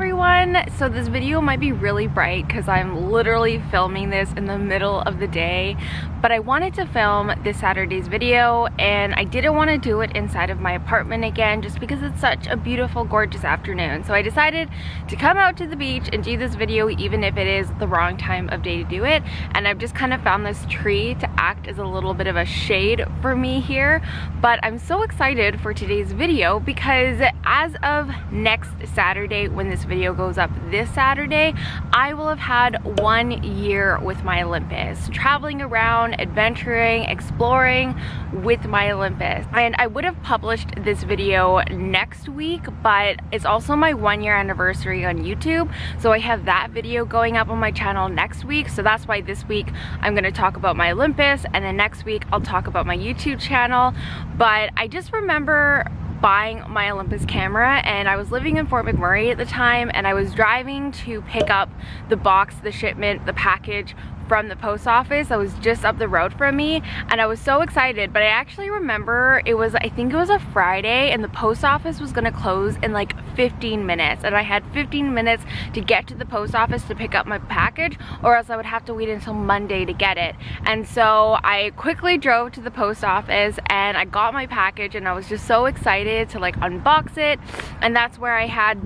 everyone. So this video might be really bright because I'm literally filming this in the middle of the day, but I wanted to film this Saturday's video and I didn't want to do it inside of my apartment again just because it's such a beautiful, gorgeous afternoon. So I decided to come out to the beach and do this video even if it is the wrong time of day to do it. And I've just kind of found this tree to act as a little bit of a shade for me here. But I'm so excited for today's video because as of next Saturday, when this video goes up this Saturday, I will have had 1 year with my Olympus, traveling around, adventuring, exploring with my Olympus. And I would have published this video next week, but it's also my 1 year anniversary on YouTube, so I have that video going up on my channel next week. So that's why this week I'm going to talk about my Olympus, and then next week I'll talk about my YouTube channel. But I just remember buying my Olympus camera, and I was living in Fort McMurray at the time, and I was driving to pick up the box, the shipment, the package from the post office that was just up the road from me, and I was so excited. But I actually remember I think it was a Friday, and the post office was gonna close in like 15 minutes, and I had 15 minutes to get to the post office to pick up my package, or else I would have to wait until Monday to get it. And so I quickly drove to the post office and I got my package, and I was just so excited to like unbox it. And that's where I had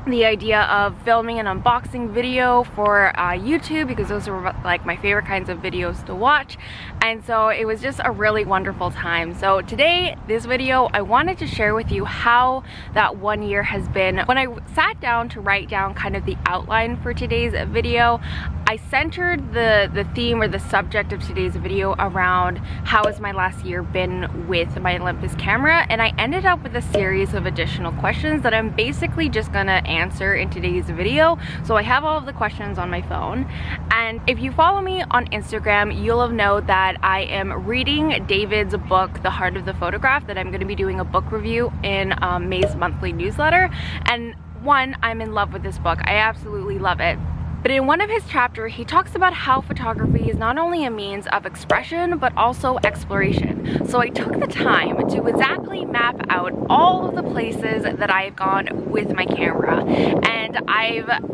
the idea of filming an unboxing video for YouTube, because those are like my favorite kinds of videos to watch. And so it was just a really wonderful time. So today, this video, I wanted to share with you how that 1 year has been. When I sat down to write down kind of the outline for today's video, I centered the theme or the subject of today's video around how has my last year been with my Olympus camera, and I ended up with a series of additional questions that I'm basically just gonna answer in today's video. So I have all of the questions on my phone, and if you follow me on Instagram, you'll have known that I am reading David's book, The Heart of the Photograph, that I'm going to be doing a book review in May's monthly newsletter. And one, I'm in love with this book. I absolutely love it. But in one of his chapters, he talks about how photography is not only a means of expression, but also exploration. So I took the time to exactly map out all of the places that I've gone with my camera. And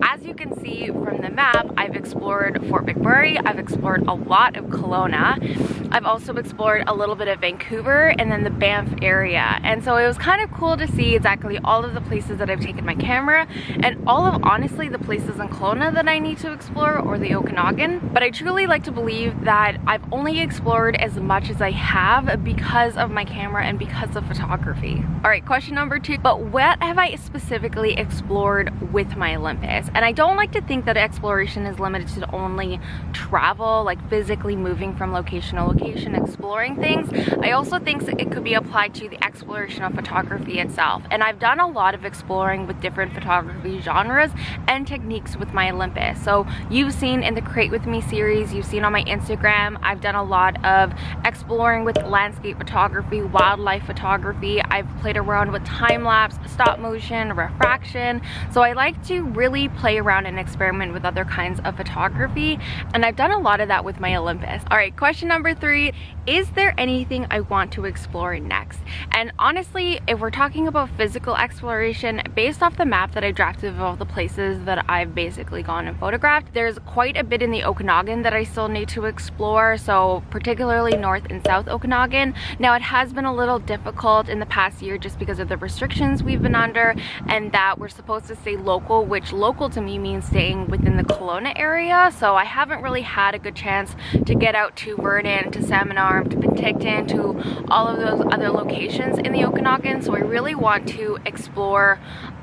as you can see from the map, I've explored Fort McMurray, I've explored a lot of Kelowna, I've also explored a little bit of Vancouver, and then the Banff area. And so it was kind of cool to see exactly all of the places that I've taken my camera, and all of, honestly, the places in Kelowna that I need to explore, or the Okanagan. But I truly like to believe that I've only explored as much as I have because of my camera and because of photography. All right, question number 2, but what have I specifically explored with my Olympus? And I don't like to think that exploration is limited to only travel, like physically moving from location to location, exploring things. I also think it could be applied to the exploration of photography itself. And I've done a lot of exploring with different photography genres and techniques with my Olympus. So you've seen in the Create With Me series, you've seen on my Instagram, I've done a lot of exploring with landscape photography, wildlife photography. I've played around with time-lapse, stop motion, refraction. So I like to really play around and experiment with other kinds of photography, and I've done a lot of that with my Olympus. All right, question number 3, is there anything I want to explore next? And honestly, if we're talking about physical exploration, based off the map that I drafted of all the places that I've basically gone and photographed, there's quite a bit in the Okanagan that I still need to explore, so particularly North and South Okanagan. Now, it has been a little difficult in the past year just because of the restrictions we've been under, and that we're supposed to stay local, which local to me means staying within the Kelowna area. So I haven't really had a good chance to get out to Vernon, to Salmon Arm, to Penticton, to all of those other locations in the Okanagan. So I really want to explore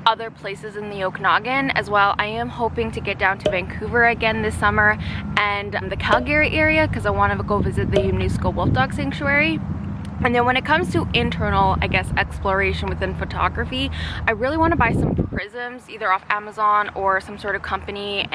other places in the Okanagan as well. I am hoping to get down to Vancouver again this summer, and the Calgary area, because I want to go visit the Untitled Wolf Dog Sanctuary. And then when it comes to internal, I guess, exploration within photography, I really want to buy some prisms, either off Amazon or some sort of company,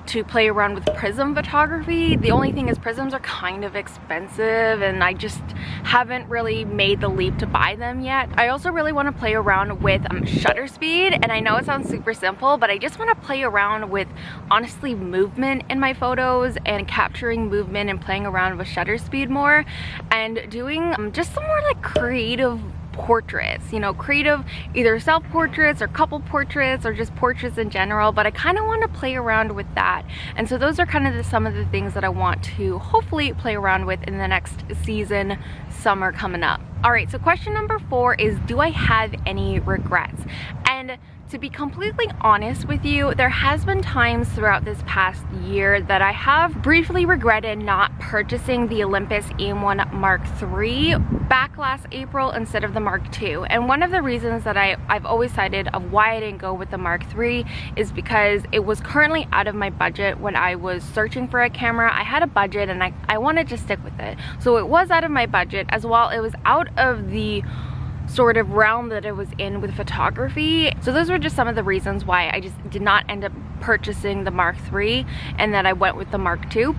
to play around with prism photography. The only thing is prisms are kind of expensive, and I just haven't really made the leap to buy them yet. I also really want to play around with shutter speed, and I know it sounds super simple, but I just want to play around with, honestly, movement in my photos and capturing movement and playing around with shutter speed more, and doing just some more like creative portraits, you know, creative, either self-portraits or couple portraits or just portraits in general, but I kind of want to play around with that. And so those are kind of some of the things that I want to hopefully play around with in the next season, summer coming up. All right, so question number 4 is, do I have any regrets? And to be completely honest with you, there has been times throughout this past year that I have briefly regretted not purchasing the Olympus EM1 Mark III back last April instead of the Mark II. And one of the reasons that I've always cited of why I didn't go with the Mark III is because it was currently out of my budget when I was searching for a camera. I had a budget and I wanted to stick with it. So it was out of my budget, as well it was out of the sort of realm that I was in with photography. So those were just some of the reasons why I just did not end up purchasing the Mark III and that I went with the Mark II.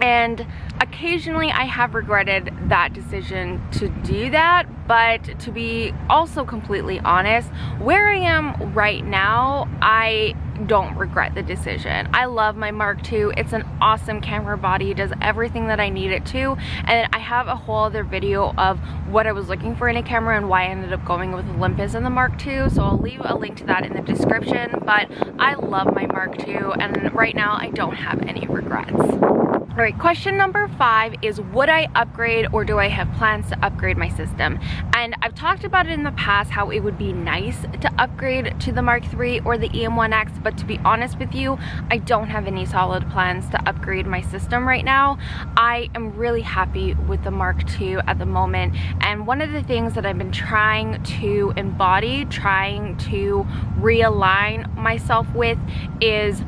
And occasionally I have regretted that decision to do that, but to be also completely honest, where I am right now, I don't regret the decision. I love my Mark II. It's an awesome camera body. It does everything that I need it to. And I have a whole other video of what I was looking for in a camera and why I ended up going with Olympus and the Mark II. So I'll leave a link to that in the description. But I love my Mark II, and right now I don't have any regrets. All right, question number 5 is, would I upgrade or do I have plans to upgrade my system? And I've talked about it in the past how it would be nice to upgrade to the Mark III or the EM1X, but to be honest with you, I don't have any solid plans to upgrade my system right now. I am really happy with the Mark II at the moment, and one of the things that I've been trying to embody, trying to realign myself with, is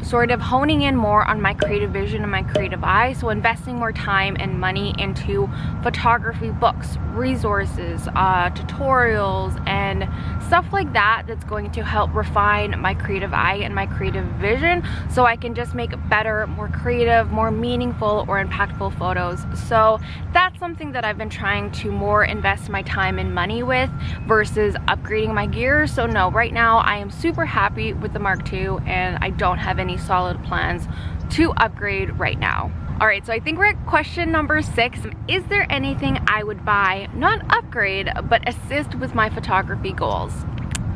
sort of honing in more on my creative vision and my creative eye. So investing more time and money into photography books, resources, tutorials, and stuff like that that's going to help refine my creative eye and my creative vision so I can just make better, more creative, more meaningful or impactful photos. So that's something that I've been trying to more invest my time and money with versus upgrading my gear. So no, right now I am super happy with the Mark II and I don't have any solid plans to upgrade right now. All right, so I think we're at question number 6. Is there anything I would buy, not upgrade, but assist with my photography goals?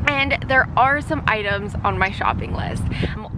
And there are some items on my shopping list.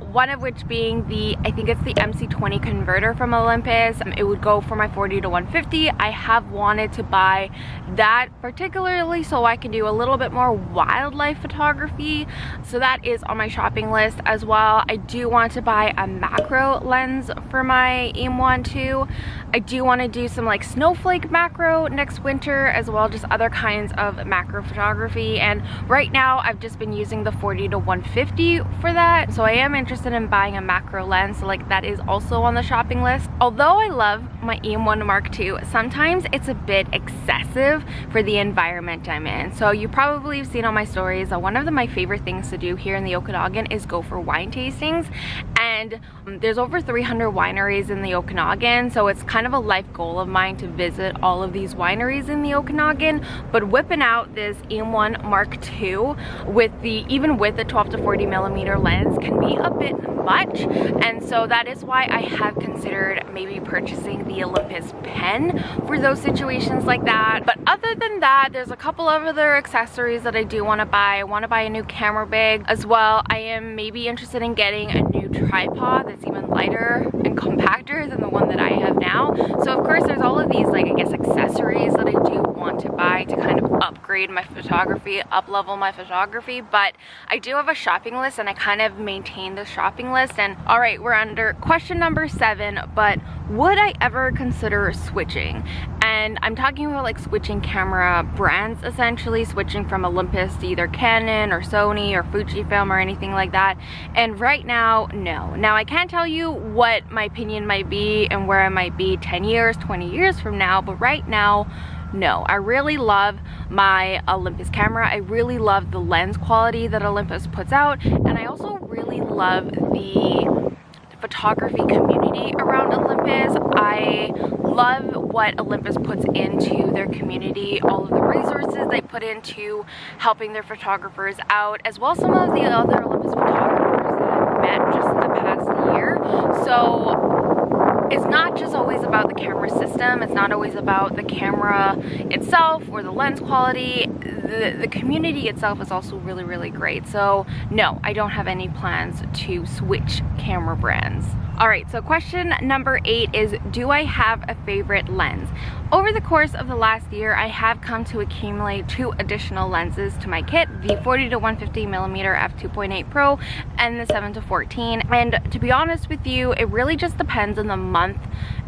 One of which being the, I think it's the MC20 converter from Olympus. It would go for my 40 to 150. I have wanted to buy that particularly so I can do a little bit more wildlife photography. So that is on my shopping list as well. I do want to buy a macro lens for my EM1 too. I do want to do some like snowflake macro next winter, as well, just other kinds of macro photography. And right now I've just been using the 40 to 150 for that. So I am interested in buying a macro lens, so like that is also on the shopping list. Although I love my EM1 Mark II, sometimes it's a bit excessive for the environment I'm in. So you probably have seen on my stories that one of my favorite things to do here in the Okanagan is go for wine tastings, and there's over 300 wineries in the Okanagan, so it's kind of a life goal of mine to visit all of these wineries in the Okanagan. But whipping out this EM1 Mark II with even with the 12 to 40 millimeter lens can be a bit much, and so that is why I have considered maybe purchasing the Olympus pen for those situations like that. But other than that, there's a couple of other accessories that I do want to buy. I want to buy a new camera bag as well. I am maybe interested in getting a new tripod that's even lighter and compactor than the one that I have now. So of course there's all of these, like, I guess, accessories that I do want to buy to kind of upgrade my photography, up level my photography. But I do have a shopping list and I kind of maintain the shopping list. And all right, we're under question number 7, but would I ever consider switching? And I'm talking about like switching camera brands, essentially switching from Olympus to either Canon or Sony or Fujifilm or anything like that. And right now, no. Now I can't tell you what my opinion might be and where I might be 10 years, 20 years from now, but right now, no. I really love my Olympus camera. I really love the lens quality that Olympus puts out, and I also really love the photography community around Olympus. I love what Olympus puts into their community, all of the resources they put into helping their photographers out, as well as some of the other Olympus photographers that I've met just in the past year. So it's not just always about the camera system, it's not always about the camera itself or the lens quality. The community itself is also really great. So no, I don't have any plans to switch camera brands. Alright, so question number 8 is, do I have a favorite lens? Over the course of the last year, I have come to accumulate 2 additional lenses to my kit, the 40-150mm f2.8 Pro and the 7-14. And to be honest with you, it really just depends on the month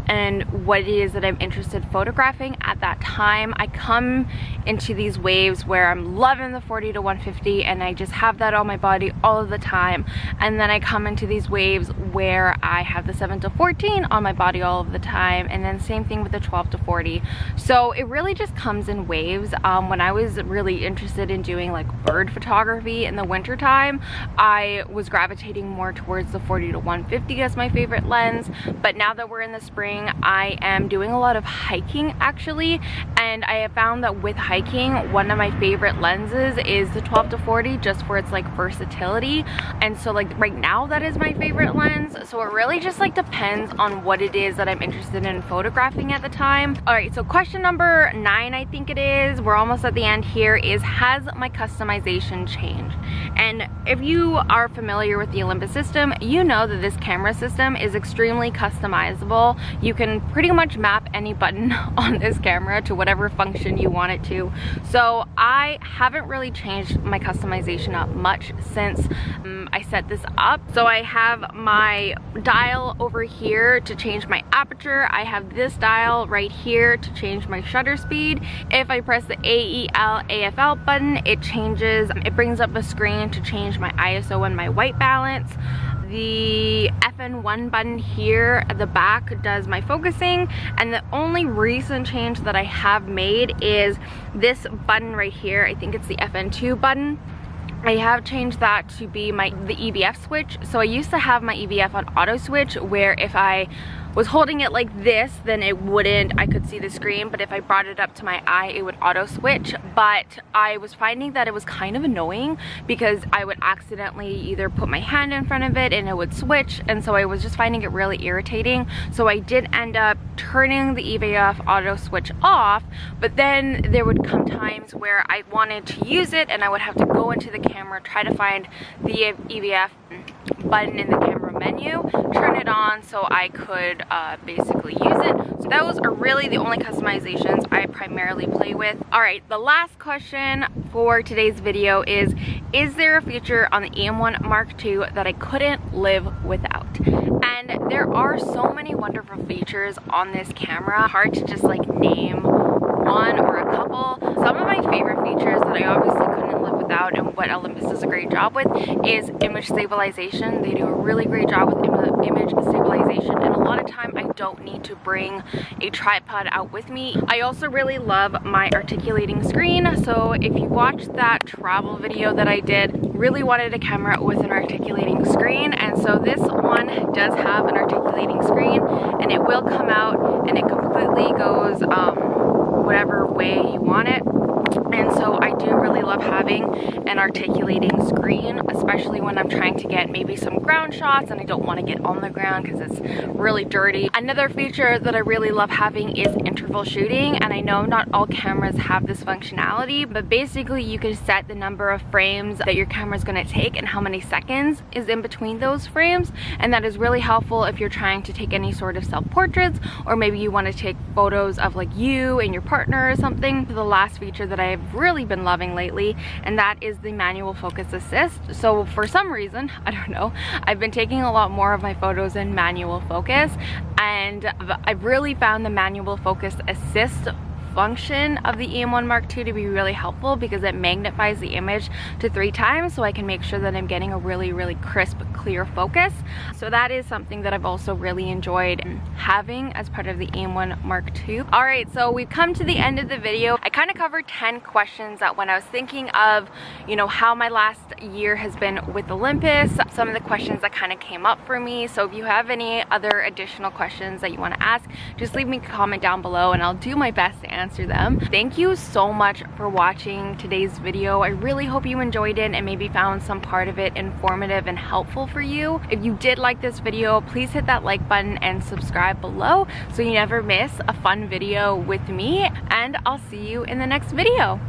and what it is that I'm interested in photographing at that time. I come into these waves where I'm loving the 40-150 and I just have that on my body all of the time, and then I come into these waves where I have the 7-14 on my body all of the time, and then same thing with the 12-40. So it really just comes in waves. When I was really interested in doing like bird photography in the winter time, I was gravitating more towards the 40-150 as my favorite lens. But now that we're in the spring, I am doing a lot of hiking actually, and I have found that with hiking, one of my favorite lenses is the 12-40, just for its like versatility. And so like right now that is my favorite lens. So it really just like depends on what it is that I'm interested in photographing at the time. All right, so question number 9, I think it is, we're almost at the end here, is, has my customization changed? And if you are familiar with the Olympus system, you know that this camera system is extremely customizable. You can pretty much map any button on this camera to whatever function you want it to. So I haven't really changed my customization up much since I set this up. So I have my dial over here to change my aperture. I have this dial right here to change my shutter speed. If I press the AEL AFL button, it brings up a screen to change my ISO and my white balance. The FN1 button here at the back does my focusing, and the only recent change that I have made is this button right here. I think it's the FN2 button. I have changed that to be the EVF switch. So I used to have my EVF on auto switch, where if I was holding it like this, then I could see the screen, but if I brought it up to my eye, it would auto switch. But I was finding that it was kind of annoying because I would accidentally either put my hand in front of it and it would switch, and so I was just finding it really irritating. So I did end up turning the EVF auto switch off, but then there would come times where I wanted to use it and I would have to go into the camera, try to find the EVF button in the camera menu, turn it on so I could basically use it. So those are really the only customizations I primarily play with. Alright, the last question for today's video is there a feature on the EM1 Mark II that I couldn't live without? And there are so many wonderful features on this camera, hard to just like name one or a couple. Some of my favorite features that I obviously couldn't live without, and what Olympus does a great job with, is image stabilization. They do a really great job with image stabilization, and a lot of time I don't need to bring a tripod out with me. I also really love my articulating screen. So if you watched that travel video that I did, really wanted a camera with an articulating screen, and so this one does have an articulating screen, and it will come out and it completely goes whatever way you want it. And so I do really love having an articulating screen, especially when I'm trying to get maybe some ground shots and I don't want to get on the ground because it's really dirty. Another feature that I really love having is interval shooting, and I know not all cameras have this functionality, but basically you can set the number of frames that your camera is going to take and how many seconds is in between those frames, and that is really helpful if you're trying to take any sort of self-portraits, or maybe you want to take photos of like you and your partner or something. The last feature that I've really been loving lately, and that is the manual focus assist. So for some reason, I don't know, I've been taking a lot more of my photos in manual focus, and I've really found the manual focus assist function of the EM1 Mark II to be really helpful because it magnifies the image to 3 times, so I can make sure that I'm getting a really crisp, clear focus. So that is something that I've also really enjoyed having as part of the EM1 Mark II. Alright, so we've come to the end of the video. I kind of covered 10 questions that when I was thinking of, you know, how my last year has been with Olympus, some of the questions that kind of came up for me. So if you have any other additional questions that you want to ask, just leave me a comment down below and I'll do my best to answer answer them. Thank you so much for watching today's video. I really hope you enjoyed it and maybe found some part of it informative and helpful for you. If you did like this video, please hit that like button and subscribe below so you never miss a fun video with me, and I'll see you in the next video.